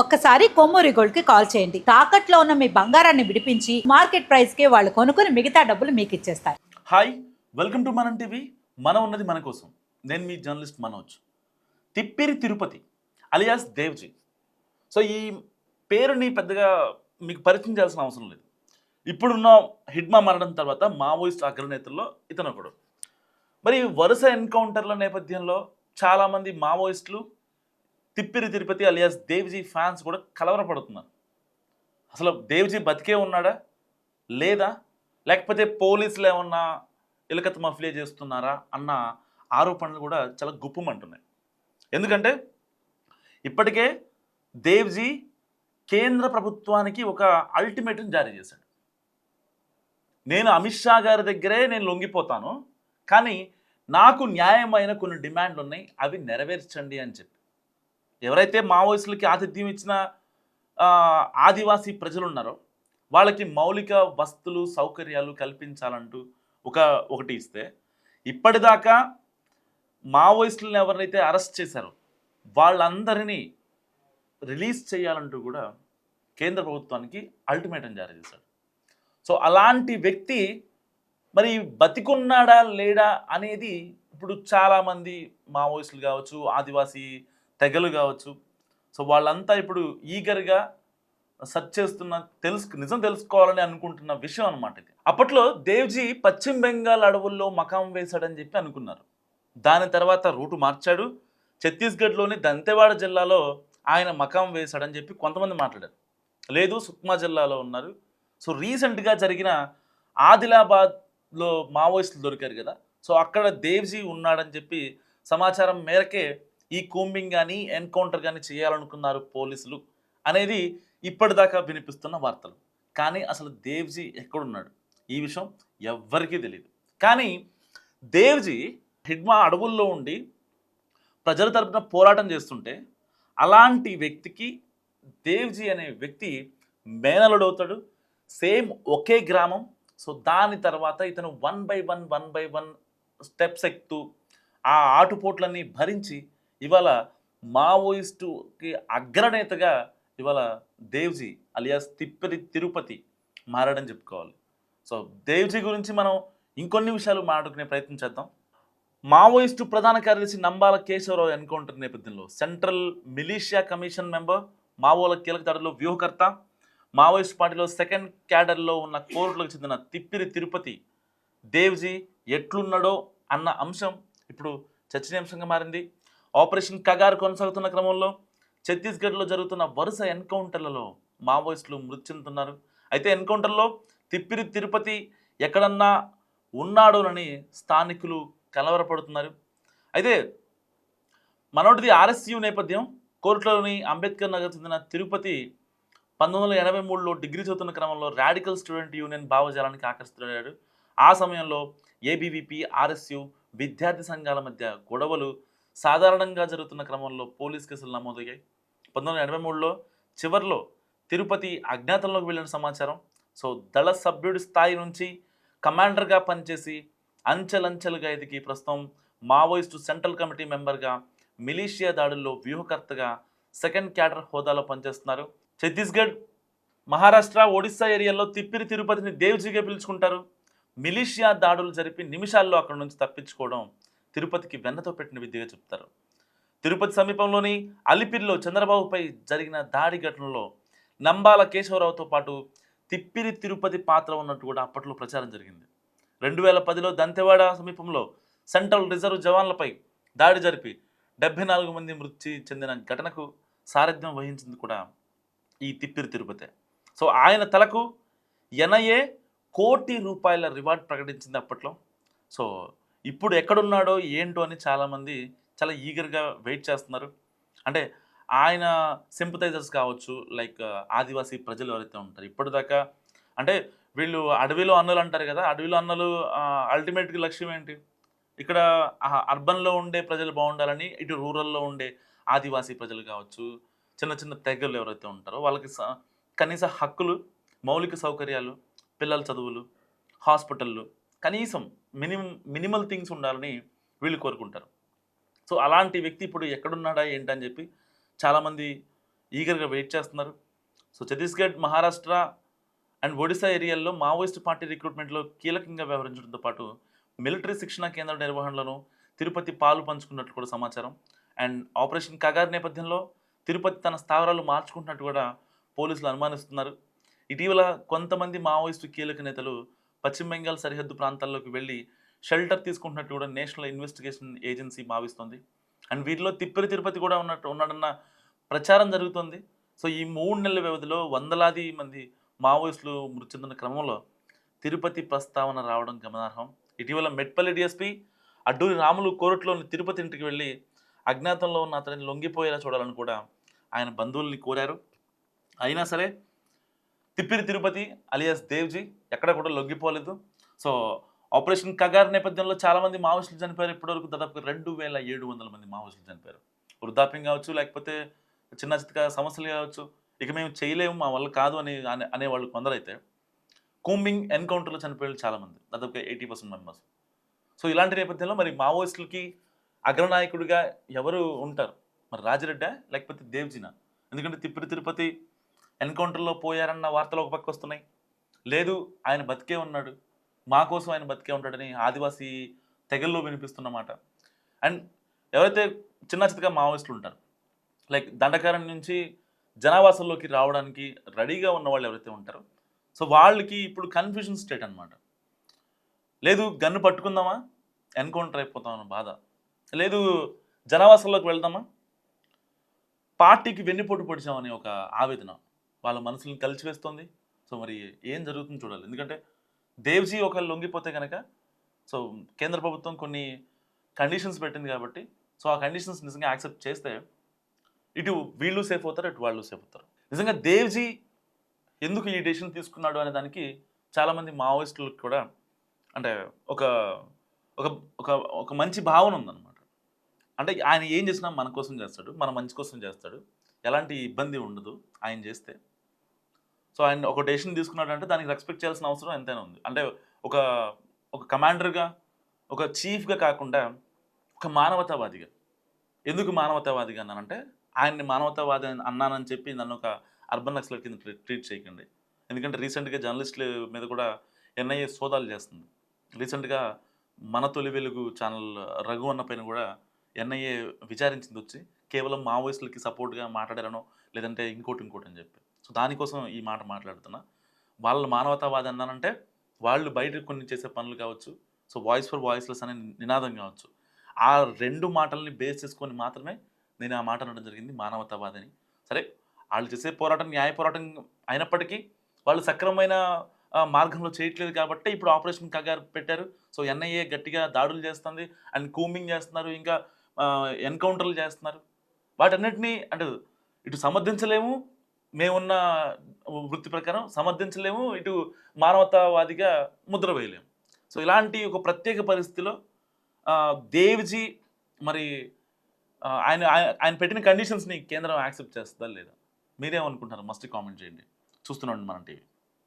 ఒక్కసారి కొమ్మూరి గోల్డ్ కి కాల్ చేయండి. తాకట్లో ఉన్న మీ బంగారాన్ని విడిపించి మార్కెట్ ప్రైస్ కి వాళ్ళు కొనుక్కుని మిగతా డబ్బులు మీకు ఇచ్చేస్తారు. Hi, welcome to Manam TV. మనం ఉన్నది మన కోసం. నేను మీ journalist Manoj. Tippiri Tirupati alias Devji. So ఈ పేరుని పెద్దగా మీకు పరిచయం చేయాల్సిన అవసరం లేదు. ఇప్పుడున్న హిడ్మా మరణం తర్వాత మావోయిస్ట్ అగ్రనేతల్లో ఇతను ఒకడు. మరి వరుస ఎన్కౌంటర్ల నేపథ్యంలో చాలామంది మావోయిస్టులు తిప్పిరి తిరుపతి అలియాస్ దేవ్జీ ఫ్యాన్స్ కూడా కలవరపడుతున్నారు. అసలు దేవ్జీ బతికే ఉన్నాడా లేదా, లేకపోతే పోలీసులు ఏమన్నా ఇలకత్ మఫ్లే చేస్తున్నారా అన్న ఆరోపణలు కూడా చాలా గుప్పమంటున్నాయి. ఎందుకంటే ఇప్పటికే దేవ్జీ కేంద్ర ప్రభుత్వానికి ఒక అల్టిమేటం జారీ చేశాడు. నేను అమిత్ షా గారి దగ్గరే నేను లొంగిపోతాను, కానీ నాకు న్యాయమైన కొన్ని డిమాండ్లు ఉన్నాయి, అవి నెరవేర్చండి అని చెప్పి. ఎవరైతే మావోయిస్టులకి ఆతిథ్యం ఇచ్చిన ఆదివాసీ ప్రజలు ఉన్నారో వాళ్ళకి మౌలిక వస్తువులు సౌకర్యాలు కల్పించాలంటూ ఒకటి ఇస్తే, ఇప్పటిదాకా మావోయిస్టులను ఎవరైతే అరెస్ట్ చేశారో వాళ్ళందరినీ రిలీజ్ చేయాలంటూ కూడా కేంద్ర ప్రభుత్వానికి అల్టిమేటం జారీ చేశాడు. సో అలాంటి వ్యక్తి మరి బతికున్నాడా లేడా అనేది ఇప్పుడు చాలామంది మావోయిస్టులు కావచ్చు, ఆదివాసీ తెగలు కావచ్చు, సో వాళ్ళంతా ఇప్పుడు ఈగర్గా సెర్చ్ చేస్తున్న నిజం తెలుసుకోవాలని అనుకుంటున్న విషయం అనమాట ఇది. అప్పట్లో దేవ్జీ పశ్చిమ బెంగాల్ అడవుల్లో మకాం వేశాడని చెప్పి అనుకున్నారు. దాని తర్వాత రూటు మార్చాడు. ఛత్తీస్గఢ్లోని దంతెవాడ జిల్లాలో ఆయన మకాం వేశాడని చెప్పి కొంతమంది మాట్లాడారు. లేదు, సుక్మా జిల్లాలో ఉన్నారు. సో రీసెంట్గా జరిగిన ఆదిలాబాద్లో మావోయిస్టులు దొరికారు కదా, సో అక్కడ దేవ్జీ ఉన్నాడని చెప్పి సమాచారం మేరకే ఈ కూంబింగ్ కానీ ఎన్కౌంటర్ కానీ చేయాలనుకున్నారు పోలీసులు అనేది ఇప్పటిదాకా వినిపిస్తున్న వార్తలు. కానీ అసలు దేవ్జీ ఎక్కడున్నాడు ఈ విషయం ఎవ్వరికీ తెలియదు. కానీ దేవ్జీ హిడ్మా అడవుల్లో ఉండి ప్రజల తరపున పోరాటం చేస్తుంటే అలాంటి వ్యక్తికి దేవ్జీ అనే వ్యక్తి మేనలుడవుతాడు. సేమ్ ఒకే గ్రామం. సో దాని తర్వాత ఇతను వన్ బై వన్ స్టెప్స్ ఎక్కుతూ ఆ ఆటుపోట్లన్నీ భరించి ఇవాళ మావోయిస్టుకి అగ్రనేతగా ఇవాళ దేవ్జీ అలియాస్ తిప్పిరి తిరుపతి మారాడని చెప్పుకోవాలి. సో దేవ్జీ గురించి మనం ఇంకొన్ని విషయాలు మాట్లాడుకునే ప్రయత్నం చేద్దాం. మావోయిస్టు ప్రధాన కార్యదర్శి నంబాల కేశవరావు ఎన్కౌంటర్ నేపథ్యంలో సెంట్రల్ మిలీషియా కమిషన్ మెంబర్, మావోల కీలక దాడుల్లో వ్యూహకర్త, మావోయిస్ట్ పార్టీలో సెకండ్ క్యాడర్లో ఉన్న కోర్టులకు చెందిన తిప్పిరి తిరుపతి దేవ్జీ ఎట్లున్నాడో అన్న అంశం ఇప్పుడు చర్చనీయాంశంగా మారింది. ఆపరేషన్ కగార్ కొనసాగుతున్న క్రమంలో ఛత్తీస్గఢ్లో జరుగుతున్న వరుస ఎన్కౌంటర్లలో మావోయిస్టులు మృతి చెందుతున్నారు. అయితే ఎన్కౌంటర్లో తిప్పిరి తిరుపతి ఎక్కడన్నా ఉన్నాడోనని స్థానికులు కలవరపడుతున్నారు. అయితే మనోటిది ఆర్ఎస్యు నేపథ్యం. కోర్టులోని అంబేద్కర్ నగర్ చెందిన తిరుపతి 1983లో డిగ్రీ చదువుతున్న క్రమంలో రాడికల్ స్టూడెంట్ యూనియన్ భావజాలానికి ఆకర్షితుడయ్యాడు. ఆ సమయంలో ఏబీవీపీ, ఆర్ఎస్యు, విద్యార్థి సంఘాల మధ్య గొడవలు సాధారణంగా జరుగుతున్న క్రమంలో పోలీస్ కేసులు నమోదయ్యాయి. 1983లో చివరిలో తిరుపతి అజ్ఞాతంలోకి వెళ్ళిన సమాచారం. సో దళ సభ్యుడి స్థాయి నుంచి కమాండర్గా పనిచేసి అంచెలంచెలుగా ఎదిగి ప్రస్తుతం మావోయిస్టు సెంట్రల్ కమిటీ మెంబర్గా, మిలీషియా దాడుల్లో వ్యూహకర్తగా సెకండ్ క్యాడర్ హోదాలో పనిచేస్తున్నారు. ఛత్తీస్గఢ్, మహారాష్ట్ర, ఒడిస్సా ఏరియాలో తిప్పిరి తిరుపతిని దేవ్జీగా పిలుచుకుంటారు. మిలీషియా దాడులు జరిపి నిమిషాల్లో అక్కడి నుంచి తప్పించుకోవడం తిరుపతికి వెన్నతో పెట్టిన విద్యగా చెప్తారు. తిరుపతి సమీపంలోని అలిపిరిలో చంద్రబాబుపై జరిగిన దాడి ఘటనలో నంబాల కేశవరావుతో పాటు తిప్పిరి తిరుపతి పాత్ర ఉన్నట్టు కూడా అప్పట్లో ప్రచారం జరిగింది. 2010లో దంతెవాడ సమీపంలో సెంట్రల్ రిజర్వ్ జవాన్లపై దాడి జరిపి 74 మంది మృతి చెందిన ఘటనకు సారథ్యం వహించింది కూడా ఈ తిప్పిరి తిరుపతి. సో ఆయన తలకు ఎన్ఐఏ ₹1 కోటి రివార్డ్ ప్రకటించింది అప్పట్లో. సో ఇప్పుడు ఎక్కడున్నాడో ఏంటో అని చాలామంది చాలా ఈగర్గా వెయిట్ చేస్తున్నారు. అంటే ఆయన సింపథైజర్స్ కావచ్చు, లైక్ ఆదివాసీ ప్రజలు ఎవరైతే ఉంటారు ఇప్పటిదాకా, అంటే వీళ్ళు అడవిలో అన్నలు అంటారు కదా, అడవిలో అన్నలు అల్టిమేట్గా లక్ష్యం ఏంటి? ఇక్కడ అర్బన్లో ఉండే ప్రజలు బాగుండాలని, ఇటు రూరల్లో ఉండే ఆదివాసీ ప్రజలు కావచ్చు, చిన్న చిన్న తెగలు ఎవరైతే ఉంటారో వాళ్ళకి కనీస హక్కులు, మౌలిక సౌకర్యాలు, పిల్లల చదువులు, హాస్పిటళ్ళు, కనీసం మినిమల్ థింగ్స్ ఉండాలని వీళ్ళు కోరుకుంటారు. సో అలాంటి వ్యక్తి ఇప్పుడు ఎక్కడున్నాడా ఏంటని చెప్పి చాలామంది ఈగర్గా వెయిట్ చేస్తున్నారు. సో ఛత్తీస్గఢ్, మహారాష్ట్ర అండ్ ఒడిశా ఏరియాల్లో మావోయిస్ట్ పార్టీ రిక్రూట్మెంట్లో కీలకంగా వ్యవహరించడంతో పాటు మిలిటరీ శిక్షణ కేంద్రాల నిర్వహణలోనూ తిరుపతి పాలు పంచుకున్నట్లు కూడా సమాచారం. అండ్ ఆపరేషన్ కగార్ నేపథ్యంలో తిరుపతి తన స్థావరాలు మార్చుకుంటున్నట్టు కూడా పోలీసులు అనుమానిస్తున్నారు. ఇటీవల కొంతమంది మావోయిస్టు కీలక నేతలు పశ్చిమ బెంగాల్ సరిహద్దు ప్రాంతాల్లోకి వెళ్ళి షెల్టర్ తీసుకుంటున్నట్టు కూడా నేషనల్ ఇన్వెస్టిగేషన్ ఏజెన్సీ భావిస్తోంది. అండ్ వీటిలో తిప్పిరి తిరుపతి కూడా ఉన్నాడన్న ప్రచారం జరుగుతోంది. సో ఈ 3 నెలల వ్యవధిలో వందలాది మంది మావోయిస్టులు మృతి చెందిన క్రమంలో తిరుపతి ప్రస్తావన రావడం గమనార్హం. ఇటీవల మెట్పల్లి డిఎస్పీ అడ్డూరి రాములు కోరట్లోని తిరుపతి ఇంటికి వెళ్ళి అజ్ఞాతంలో ఉన్న అతనిని లొంగిపోయేలా చూడాలని కూడా ఆయన బంధువుల్ని కోరారు. అయినా సరే తిప్పిరి తిరుపతి అలియాస్ దేవ్జీ ఎక్కడ కూడా లొంగిపోలేదు. సో ఆపరేషన్ కగార్ నేపథ్యంలో చాలామంది మావోయిస్టులు చనిపోయారు. ఇప్పటివరకు దాదాపు 2700 మంది మావోయిస్టులు చనిపోయారు. వృద్ధాప్యం కావచ్చు, లేకపోతే చిన్న చిన్న సమస్యలు కావచ్చు, ఇక మేము చేయలేము, మా వల్ల కాదు అనేవాళ్ళు కొందరైతే కూంబింగ్ ఎన్కౌంటర్లో చనిపోయారు చాలామంది, దాదాపుగా 80% మెంబర్స్. సో ఇలాంటి నేపథ్యంలో మరి మావోయిస్టులకి అగ్రనాయకుడిగా ఎవరు ఉంటారు? మరి రాజిరెడ్డా లేకపోతే దేవ్జీనా? ఎందుకంటే తిప్పిరి తిరుపతి ఎన్కౌంటర్లో పోయారన్న వార్తలు ఒక పక్క వస్తున్నాయి. లేదు ఆయన బతికే ఉన్నాడు, మా కోసం ఆయన బతికే ఉంటాడని ఆదివాసీ తెగల్లో వినిపిస్తున్నమాట. అండ్ ఎవరైతే చిన్న చిత్తగా మావోయిస్టులు ఉంటారు, లైక్ దండకారణ్యం నుంచి జనావాసంలోకి రావడానికి రెడీగా ఉన్న వాళ్ళు ఎవరైతే ఉంటారో, సో వాళ్ళకి ఇప్పుడు కన్ఫ్యూజన్ స్టేట్ అనమాట. లేదు గన్ను పట్టుకుందామా, ఎన్కౌంటర్ అయిపోతామన్న బాధ, లేదు జనావాసంలోకి వెళ్దామా, పార్టీకి వెన్నుపోటు పొడిచామని ఒక ఆవేదన వాళ్ళ మనసులను కలిసివేస్తుంది. సో మరి ఏం జరుగుతుందో చూడాలి. ఎందుకంటే దేవ్జీ ఒకవేళ లొంగిపోతే కనుక సో కేంద్ర ప్రభుత్వం కొన్ని కండిషన్స్ పెట్టింది కాబట్టి, సో ఆ కండిషన్స్ నిజంగా యాక్సెప్ట్ చేస్తే ఇటు వీళ్ళు సేఫ్ అవుతారు, ఇటు వాళ్ళు సేఫ్ అవుతారు. నిజంగా దేవ్జీ ఎందుకు ఈ డెసిషన్ తీసుకున్నాడు అనే దానికి చాలామంది మావోయిస్టులకు కూడా అంటే ఒక ఒక ఒక ఒక మంచి భావన ఉందన్నమాట. అంటే ఆయన ఏం చేసినా మన కోసం చేస్తాడు, మన మంచి కోసం చేస్తాడు, ఎలాంటి ఇబ్బంది ఉండదు ఆయన చేస్తే. సో ఆయన ఒక డెసిషన్ తీసుకున్నాడు అంటే దానికి రెస్పెక్ట్ చేయాల్సిన అవసరం ఎంతైనా ఉంది. అంటే ఒక ఒక కమాండర్గా, ఒక చీఫ్గా కాకుండా ఒక మానవతావాదిగా. ఎందుకు మానవతావాదిగా అన్నానంటే, ఆయన్ని మానవతావాది అన్నానని చెప్పి నన్ను ఒక అర్బన్ నక్సలైట్ కింద ట్రీట్ చేయకండి. ఎందుకంటే రీసెంట్గా జర్నలిస్టుల మీద కూడా ఎన్ఐఏ సోదాలు చేస్తుంది. రీసెంట్గా మన తొలి వెలుగు ఛానల్ రఘు అన్న పైన కూడా ఎన్ఐఏ విచారించింది వచ్చి, కేవలం మావోయిస్టులకి సపోర్ట్గా మాట్లాడారనో లేదంటే ఇంకోటి అని చెప్పి. సో దానికోసం ఈ మాట మాట్లాడుతున్నా. వాళ్ళ మానవతావాది అన్నానంటే వాళ్ళు బయట కొన్ని చేసే పనులు కావచ్చు, సో వాయిస్ ఫర్ వాయిస్లెస్ అనే నినాదం కావచ్చు, ఆ 2 మాటల్ని బేస్ చేసుకొని మాత్రమే నేను ఆ మాట అనడం జరిగింది మానవతావాది అని. సరే వాళ్ళు చేసే పోరాటం న్యాయ పోరాటం అయినప్పటికీ వాళ్ళు సక్రమమైన మార్గంలో చేయట్లేదు కాబట్టి ఇప్పుడు ఆపరేషన్ కగార్ పెట్టారు. సో ఎన్ఐఏ గట్టిగా దాడులు చేస్తుంది అండ్ కూంబింగ్ చేస్తున్నారు, ఇంకా ఎన్కౌంటర్లు చేస్తున్నారు. వాటన్నిటినీ అంటే ఇటు సమర్థించలేము, మేమున్న వృత్తి ప్రకారం సమర్థించలేము, ఇటు మానవతావాదిగా ముద్ర వేయలేము. సో ఇలాంటి ఒక ప్రత్యేక పరిస్థితిలో దేవ్జీ మరి ఆయన ఆయన పెట్టిన కండిషన్స్ని కేంద్రం యాక్సెప్ట్ చేస్తుందా లేదా? మీరేమనుకుంటున్నారు? మస్ట్ కామెంట్ చేయండి. చూస్తున్నాండి మన టీవీ.